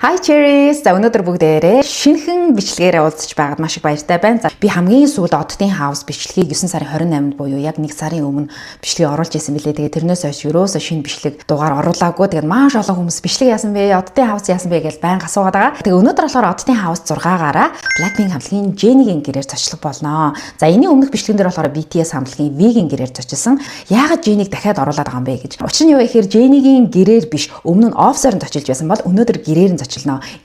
Hi Cherries. За өнөөдөр бүгдээрээ шинэхэн бичлэгээрээ уулзч байгаад маш их баяртай байна. За би хамгийн сүүлд Оддын хаус бичлэгийг 9 сарын 28-нд буюу яг 1 сарын өмнө бичлэгийг оруулж исэн билээ. Тэгээд тэрнээс хойш ерөөсөө шинэ бичлэг дугаар оруулаагүй. Тэгээд маш олон хүмүүс бичлэг яасан бэ? Оддын хаус яасан бэ гэж байнга асуугаад байгаа. Тэгээд өнөөдөр болохоор Оддын хаус 6-аараа Blackpink хамтлагийн Jennie-гийн гэрээр зочлог болно. За энэний өмнөх бичлэгэн дээр болохоор BTS хамтлагийн V-гийн гэрээр зочилсан. Яагаад Jennie-г дахиад оруулаад байгаа юм бэ гэж. Учир нь юу вэ гэхээр Jennie-гийн гэрээр биш, өмнө нь офсорнд зочилж байсан бол өнөөдөр гэрээр нь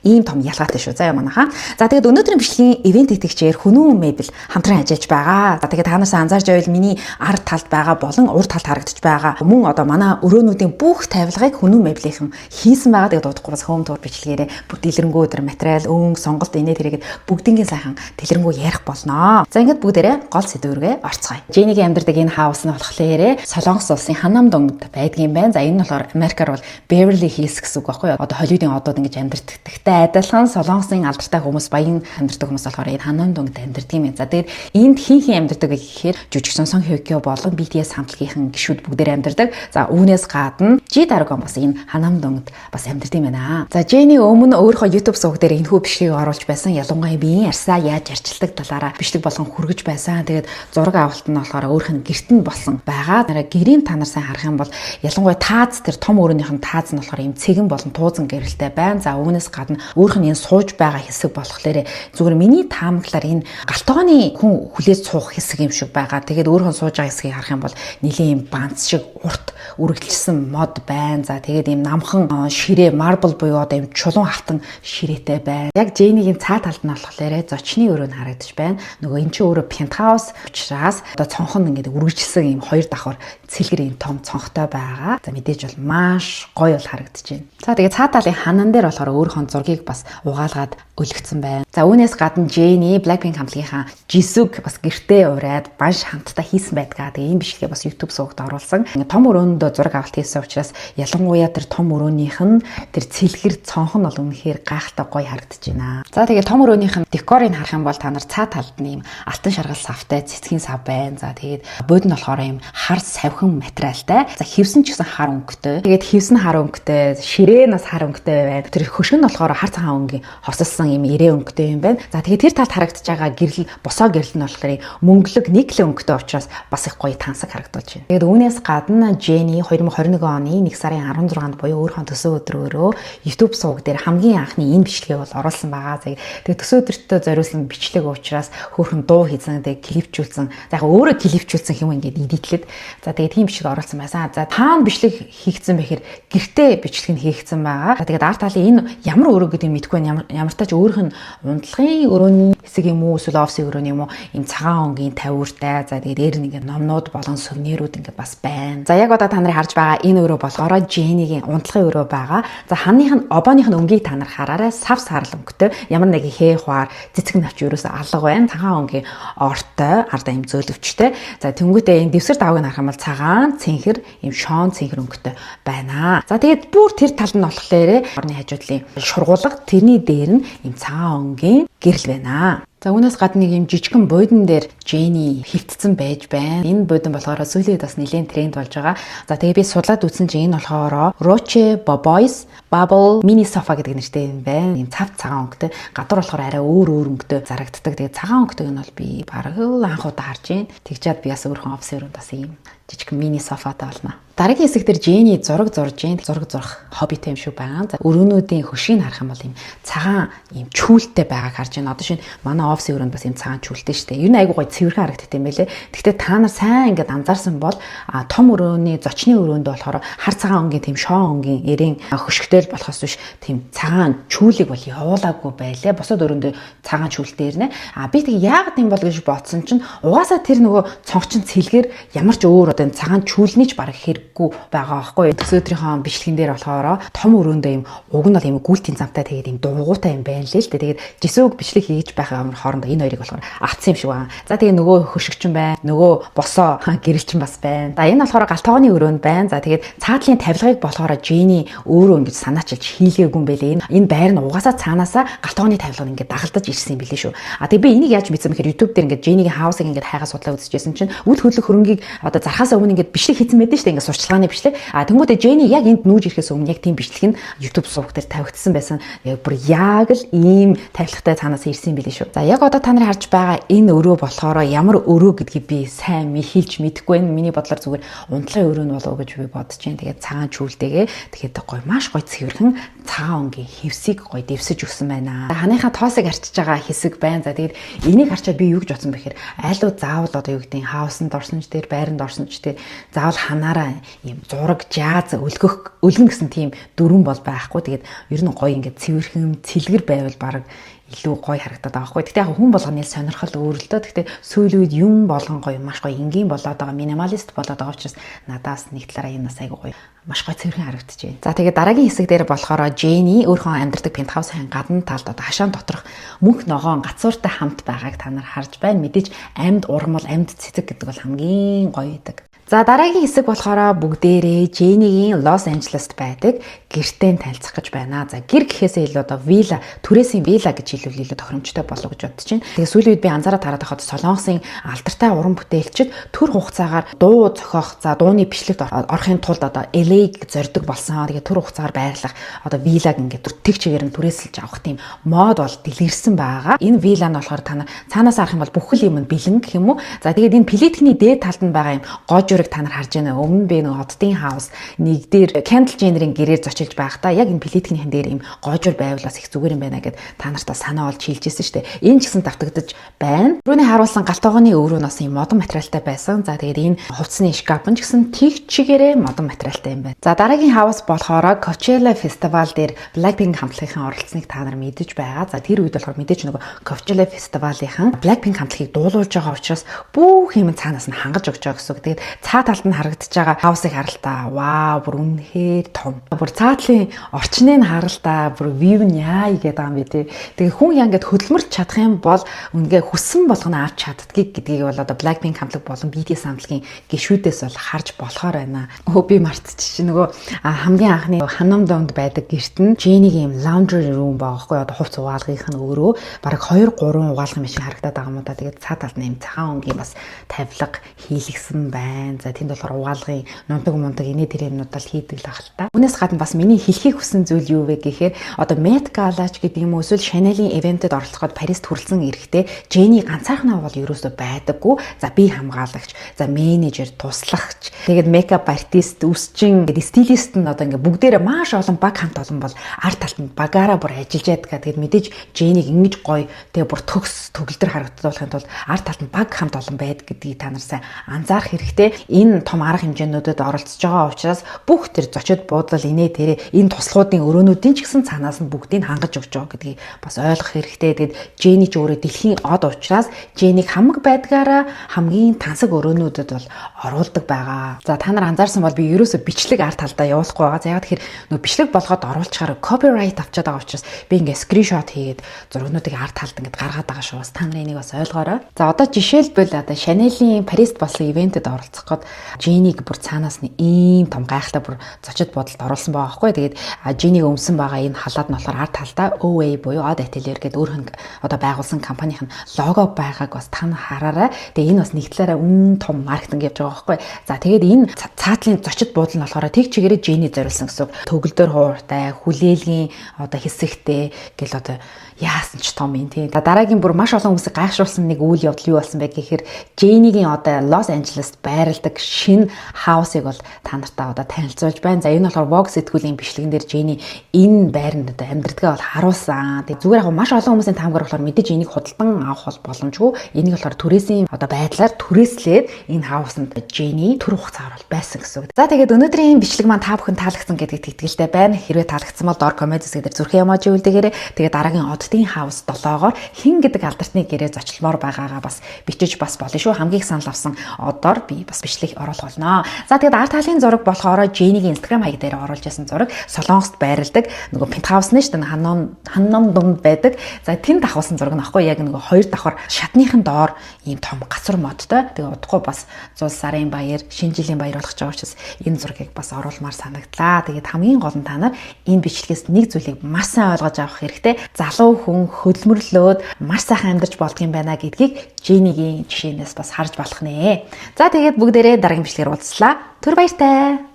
ийм том ялгаатай шүү. За манайхаа. За тэгээд өнөөдрийн бичлэгийн ивент итгэгчээр Хүнүүн Мэбэл хамтран ажиллаж байгаа. За тэгээд та нараас анзаарж байвал миний ард талд байгаа болон урд талд харагдаж байгаа мөн одоо манай өрөөнүүдийн бүх тавилгыг Хүнүүн Мэблийн хийсэн байгаа. Тэгээд удахгүй бас home tour бичлэгээрээ бүх дэлгэрэнгүй өдр материал, өнгө, сонголт инээ тэргээд бүгднгийн сайхан дэлгэрэнгүй ярих болно. За ингээд бүгдээрээ гол сэдвүүргээ орцгоё. Jennie-гийн амьдардаг энэ хаус нь болохоор Солонгос улсын Ханнамдонгд байдгийн байна. За энэ нь болохоор Америкаар бол Beverly Hills гэсэн үг байхгүй юу? Одоо Холливуудын одод ингэж амьдардагтай адилхан Солонгосын алдартай хүмүүс, баян амьдардаг хүмүүс болохоор энэ Ханнамдонгд амьдардаг юм. За тэгээд энд хин амьдардаг гэхээр жүжигчин Сон Хё Кё болон BTS хамтлагийн гишүүд бүгдээр амьдардаг. За үүнээс гадна G Dragon бас энэ Ханнамдонгд бас амьдардаг юм байна. За Jennie өмнө өөрийнхөө YouTube суваг дээр энэхүү бичлэгийг оруулж байсан. Ялангуяа биеийн арьсаа яаж арчилдаг талаараа бичлэг болгон хүргэж байсан. Тэгээд зураг авалт нь болохоор өөрийнх нь гэрт нь болсон байгаа. Гэрийн та нар сайн харах юм бол ялангуяа тааз тэр том өрөөнийх нь тааз нь болохоор ийм цэгэн болон туузан гэрэлтэй байна. За үүнээс гадна өөрх нь энэ сууж байгаа хэсэг болохоор зүгээр миний таамаглаар энэ галтгооны хүн хүлээж суух хэсэг юм шиг байгаа. Тэгээд өөрх нь сууж байгаа хэсгийг харах юм бол нэлийн юм банц шиг урт үргэлжилсэн мод байна. За тэгээд ийм намхан ширээ марбл буюу одоо ийм чулуун хавтан ширээтэй байна. Яг Jennie-гийн цаа талд нь болохоор зочны өрөө нь харагдаж байна. Нөгөө эн чинь өөрөө пентхаус учраас одоо цонхон ингээд үргэлжилсэн ийм хоёр давхар цэлгэр ийм том цонхтой байгаа. За мэдээж бол маш гоё бол харагдаж байна. За тэгээд цаа талын ханан дээр болохоор өөрийнхөө зургийг бас угаалгаад өлгцэн байна. За үүнээс гадна Jennie Blackpink хамтлагийнхаа Jisoo бас гэртээ ураад банш хамтдаа хийсэн байдгаа. Тэгээ энэ бичлэгээ бас YouTube сувагт оруулсан. Том өрөөндөө зураг авалт хийсэн учраас ялангуяа тэр том өрөөнийх нь тэр цэлгэр цонхон бол үнэхээр гайхалтай гоё харагдаж байна. За тэгээ том өрөөнийх нь декорыг харах юм бол та нар цаа талд нь ийм алтан шаргал савтай цэцгийн сав байна. За тэгээд бод нь болохоор ийм хар савхан материалтай. За хевсэн ч гэсэн хар өнгөтэй. Тэгээд хевсэн хар өнгөтэй, ширээ нас хар өнгөтэй байна. Тэр хөшгөн нь болохоор хар цагаан өнгийн хосолсон ийм ирээ өнгөтэй юм байна. За тэгээд тэр талд харагдаж байгаа гэрэл босоо гэрэл нь болохоор мөнгөлөг никл өнгөтэй учраас бас их гоё тансаг харагдаж байна. Тэгээд үүнээс гадна Jennie 2021 оны 1 сарын 16-нд буюу өөрийнхөө төсөө өдрөөрөө YouTube суваг дээр хамгийн анхны энэ бичлэгээ бол оруулсан байгаа. Тэгээд төсөө өдөртөө зориулсан бичлэг учраас хөөрхөн дуу хийсэн, тэгээд клипчүүлсэн. За яг өөрөө клипчүүлсэн юм ингээд эдитлээд. За тэгээд тийм бичлэг оруулсан байсан. За таан бичлэг хийгдсэн бэхээр гэртээ бичлэг нь хийгдсэн байгаа. За тэгээд арт талын энэ ямар өрөө гэдэг нь мэдэхгүй байна. Ямар тач өөрөх нь унтлагын өрөөний хэсэг юм уу, эсвэл офсын өрөөний юм уу, ийм цагаан өнгийн тавиуртай. За тэгээд дээр нь ингээд номнууд болон сувнирууд ингээд бас байна. За яг одоо та нарын харж байгаа энэ өрөө болохоор Jennie-гийн унтлагын өрөө байгаа. За ханых нь обооных нь өнгийг та нар хараарай. Сав сарл өнгөтэй. Ямар нэг хээ хуаар цэцэг навч ерөөсөө алга байна. Цагаан өнгийн ортой, ардаа ийм зөөлөвчтэй. За тэнгуүтээ энэ дэвсгэр давыг харах юм бол цагаан, цэнхэр, ийм шоон цэнхэр өнгөтэй байна. За тэгээд бүр тэр талд нь болохоор орны хажуудлын шургуулга, тэрний дээр нь ийм цагаан өнгийн гэрэл байна. За үүнээс гадна нэг юм жижигхэн буудан дээр Jennie хөвтцэн байж байна. Энэ буудан болохоор сүүлийн үед бас нэлээд тренд болж байгаа. За тэгээ би судлаад үзсэн чинь энэ болохоор Roche Boboi's Bubble Mini Sofa гэдэг нэртэй юм байна. Энэ цав цагаан өнгөтэй. Гадуур болохоор арай өөр өнгөтэй зарагддаг. Тэгээ цагаан өнгөтэйг нь бол би бараг анх удаа харж байна. Тэгчээд би бас өөрхөн офс өрөөнд бас ийм жижиг мини софатай болно. Дараагийн хэсэг дээр Jennie зураг зурж, зураг зурх хоббитэй юм шиг байгаа. За өрөөнүүдийн хөшгийг харах юм бол ийм цагаан ийм чүүлтэй байгааг харж байна. Одоо шинэ манай офсын өрөөнд бас ийм цагаан чүүлтэй шүү дээ. Юу нэг айгуу гоё цэвэрхэн харагддаг юм байлээ. Гэхдээ та нар сайн ингээд анзаарсан бол том өрөөний зочны өрөөнд болохоор хар цагаан өнгийн тийм шоон өнгийн эрийн хөшгтэй болохоос биш тийм цагаан чүүлийг бол явуулаагүй байлээ. Босоод өрөөндөө цагаан чүүлтэй ирнэ. Би тэг яагаад юм бол гэж бодсон чинь угаасаа тэр нөгөө цонхчин цэлгэр ямар ч өөр одоо цагаан чүүлний ч бараг хэрэггүй байгаа байхгүй. Төсөөдрийнхөө бичлэгэн дээр болохоор том өрөөндөө юм уг нь бол юм гүйлтийн замтай тэгээд юм дуугуутай юм байна л л дээ. Тэгээд Jisoo бичлэг хийж байгаа хоорондоо энэ хоёрыг болохоор авцсан юм шиг байна. За тэгээд нөгөө хөшигчин байна, нөгөө босоо гэрэлчин бас байна. За энэ болохоор галтгооны өрөөнд байна. За тэгээд цаатлын тавилгыг болохоор Jennie өөрөө ингэж санаачилж хийлгээгүй юм байлээ. Энэ байр нь угаасаа цаанаасаа галтгооны тавилгыг ингээд дагалдаж ирсэн юм билээ шүү. Тэгээд би энийг яаж мэдсэн бэхээр YouTube дээр ингээд Jennie-гийн хаусыг ингээд хайгаа судлаа үзчихсэн чинь үл хөдлөх хөрөнгийг одоо зархаас өмнө ингээд бичлэг хийсэн байдаг шүү дээ. Ингээд сурчлага судалгааны бичлэг. Тэнгүүдээ Jenny яг энд нүүж ирэхээс өмнө яг тийм бичлэг нь YouTube суваг дээр тавигдсан байсан. Яг бүр яг л ийм тавилгатай цаанаас ирсэн билээ шүү. За яг одоо та нарын харж байгаа энэ өрөө болохоор ямар өрөө гэдгийг би сайн хэлж мэдэхгүй байна. Миний бодлоор зүгээр унтлагын өрөө нь болов уу гэж би бодож байна. Тэгээд цагаан чүүлтэйгээ тэгээд гоё маш гоё цэвэрхэн цагаан өнгийн хевсийг гоё дэвсэж өгсөн байна. Ханыхаа тоосыг арчиж байгаа хэсэг байна. За тэгээд энийг харчаад би юу гэж бодсон бэхээр айлуу заавал одоо юу гэдэг хаусанд орсон ч дээр байранд орсон ч дээр заавал ханаараа ийм зураг жааз өлгөн гэсэн тийм дүрэн бол байхгүй. Тэгээд ер нь гоё ингээд цэвэрхэн цэлгэр байвал баг илүү гоё харагдаад байгаа хгүй. Гэтэ яг хүн болгоны сонирхол өөр л дөө. Гэтэ сүүлийн үед юм болгон гоё маш гоё энгийн болоод байгаа, минималист болоод байгаа учраас надаас нэг талаараа энэ бас айгүй гоё маш гоё цэвэрхэн харагдаж байна. За тэгээд дараагийн хэсэг дээр болохоор Jenny өөрхөн амьдардаг пентхаусын гадна талд одоо хашаан доторх мөнх ногоон гацууртай хамт байгааг та нар харж байна. Мэдээж амьд урмал, амьд цэцэг гэдэг бол хамгийн гоё байдаг. За дараагийн хэсэг болохоор бүгдээрээ Jenny-гийн Лос Анжелест байдаг гэртээ танилцах гэж байна. За гэр гэхээсээ илүү одоо вилла, түрээсийн вилла гэж хэлвэл илүү тохиромжтой болов гэж бодож байна. Тэгээ сүүлийн үед би анзаараад хараад байхад Солонгосын алдартай уран бүтээлчид төр хугацаагаар дуу зохиох, за дууны бичлэгт орохын тулд одоо LA-г зорддог болсон. Тэгээ төр хугацаагаар байрлах одоо виллаг ингээд тэг чигээр нь түрээсэлж авах тийм мод бол дэлгэрсэн байгаа. Энэ вилла нь болохоор та нар цаанаас харах юм бол бүхэл юм нь бэлэн гэх юм уу. За тэгээд энэ плитгэний дээд талд нь байгаа юм гожурыг та нар харж байна. Өмнө би нэг Хотын хаус нэг дээр Kendall Jenner-ийн гэрээр зочилж байхдаа яг энэ плитгэнийхэн дээр юм гожур байвлаас их зүгээр юм байна гэд та нартаа санаа олж хэлжсэн шүү дээ. Энэ ч гэсэн давтагдаж байна. Түрүүний харуулсан галтгооны өврөө нас юм модон материалтай байсан. За тэгээд энэ хувцсны шкаф нь ч гэсэн тэг чигээрээ модон материалтай юм байна. За дараагийн хаус болохоор Coachella Festival дээр Blackpink хамтлагийн оролцсныг та нар мэдэж байгаа. За тэр үед болохоор мэдээж нөгөө Coachella Festival-ийн Blackpink хамтлагийг дуулуулж байгаа учраас бүх юм цаанаас нь хангаж өгч байгаа гэсэн үг. Тэгээд цаа талд нь харагдаж байгаа хаусыг харалтаа. Вау, бүр үнэхээр том. Бүр цаатлын орчныг харалтаа. Бүр view нь яа игээд байгаа юм бэ те. Тэгээ хүн яа ингээд хөдөлмөрлж чадах юм бол үнгээ хүссэн болгоно авч чаддгийг гэдгийг бол одоо Blackpink хамтлаг болон BTS хамтлагийн гишүүдээс бол харж болохоор байна. Би мартчих нөгөө хамгийн анхны ханом донд байдаг гэрт нь Jenny-гийн laundry room байгаа хгүй одоо хувц угаалгынх нь өөрөө бараг 2-3 угаалгын машин харагдаад байгаа юм да. Тэгээд цаа талд нь юм цагаан өнгийн бас тавилга хийлгсэн байна. За тэнд болохоор угаалгын нундаг инээ тэр юмнуудаа хийдэг л ах л та. Үүнээс гадна бас миний хэлхийг хүссэн зүйл юу вэ гэхээр одоо Met Gala-ч гэдэг юм уу эсвэл Chanel-ийн ивентэд оролцоход Парист хүрэлцэн ирэхдээ Jenny ганцаархнаа бол ерөөсөө байдаггүй. За би хамгаалагч, за менежер, туслагч, тэгээд makeup artist, үсчин гэдэг стилист нь одоо ингээ бүгдээрээ маш олон баг хамт олон бол арт талд нь багаараа бүр ажиллаж ядгаа. Тэгээд мэдээж Jenny-г ингэж гоё тэгээд бүр төгс төгөлдөр харагдуулахын тулд арт талд нь баг хамт олон байдаг гэдгийг та нар сайн анзаарах хэрэгтэй. Энэ том арга хэмжээнүүдэд оролцож байгаа учраас бүх тэр зочид буудлал инээ тэрэ энэ туслахуудын өрөөнүүдийн ч гэсэн цаанаас нь бүгдийг хангаж өгч байгаа гэдгийг бас ойлгох хэрэгтэй. Тэгээд Jenny ч өөрөө дэлхийн од учраас Jenny-г хамаг байдгаараа хамгийн тансаг өрөөнүүдэд бол оруулдаг байгаа. За та нар анзаарсан бол би ерөөсө бичлэг арт талдаа явуулахгүй байгаа. За яг тэгэхээр нөө бичлэг болгоод оруулчихаар copyright авчаад байгаа учраас би ингээ скриншот хийгээд зургнуудыг арт талд ингээ гаргаад байгаа шүү. Бас та нар энийг бас ойлгоорой. За одоо жишээлбэл одоо Chanel-ийн Парист болсон ивентэд оролцоход Jenny-г бүр цаанаас нь ийм том гайхалтай бүр зочид бодолд оруулсан байгаа байхгүй. Тэгээд Jenny-г өмсөн байгаа энэ халаад нь болохоор арт талдаа OA буюу Odd Atelier гэдэг өөрхөн одоо байгуулсан компанийн лого байгааг бас та хараарай. Тэгээ энэ бас нэг талаараа том маркетинг явж байгаа байхгүй. За тэгээд энэ цаатлын зочид буудал нь болохоор тэг чигээрээ Jenny зориулсан гэсэн. Төгөлдөр хууртай, хүлээлгийн одоо хэсэгтэй гэл одоо яасан ч том юм тий. Дараагийн бүр маш олон хүмүүсийг гайхшруулсан нэг үйл явдал юу болсон бэ гэхээр Jenny-гийн одоо Лос Анжелест байрладаг шинэ хаусыг бол та нартаа одоо танилцуулж байна. За энэ болохоор Vogue сэтгүүлийн бичлэгэн дээр Jenny энэ байранд одоо амьдрдгаа бол харуулсан. Тэгээ зүгээр яг маш олон хүмүүсийн таамгаар болохоор мэдээж энийг худалдан авах бол боломжгүй. Энийг болохоор түрээсийн одоо байдлаар түрээслээд энэ хаусанд Jenny төр хугацаар бол байсан гэсэн үг. За тэгээд өнөөдрийн бичлэг маань та бүхэн таалагдсан гэдэгт итгэлтэй байна. Хэрвээ таалагдсан бол доор коммент хэсгээр зүрхэн эможи үлдээгээрэй. Тэгээд дараагийн Оддын хаус 7-оор хин гэдэг алдарны гэрээ зочлмоор байгаагаа бас бичиж бас болно шүү. Хамгийн их санал авсан одоор би бас бичлэг оруулах болно. За тэгээд арт талын зураг болохоор Jenny-гийн Instagram хаяг дээр оруулж байсан зураг. Солонгост байрладаг нөгөө пентхаус нь шүү дээ. Ханном дунд байдаг. За тэнд авсан зураг нь аахгүй яг нөгөө хоёр давхар шатныхын доор ийм том гацур модтой. Тэгээ удахгүй бас 100 сарын баяр, шинэ жилийн баяр болох гэж байгаа учраас энэ зургийг бас оруулмаар санагдлаа. Тэгээд хамгийн гол нь та нар энэ бичлэгээс нэг зүйлийг маш сайн ойлгож авах хэрэгтэй. Залуу хүн хөдөлмөрлөөд маш сайхан амьдарч болдго юм байна гэдгийг Jenny-гийн жишээнээс бас харж болох нэ. За тэгээд бүгдээрээ дараагийн бичлэгээр уулзлаа. Түр баяртай.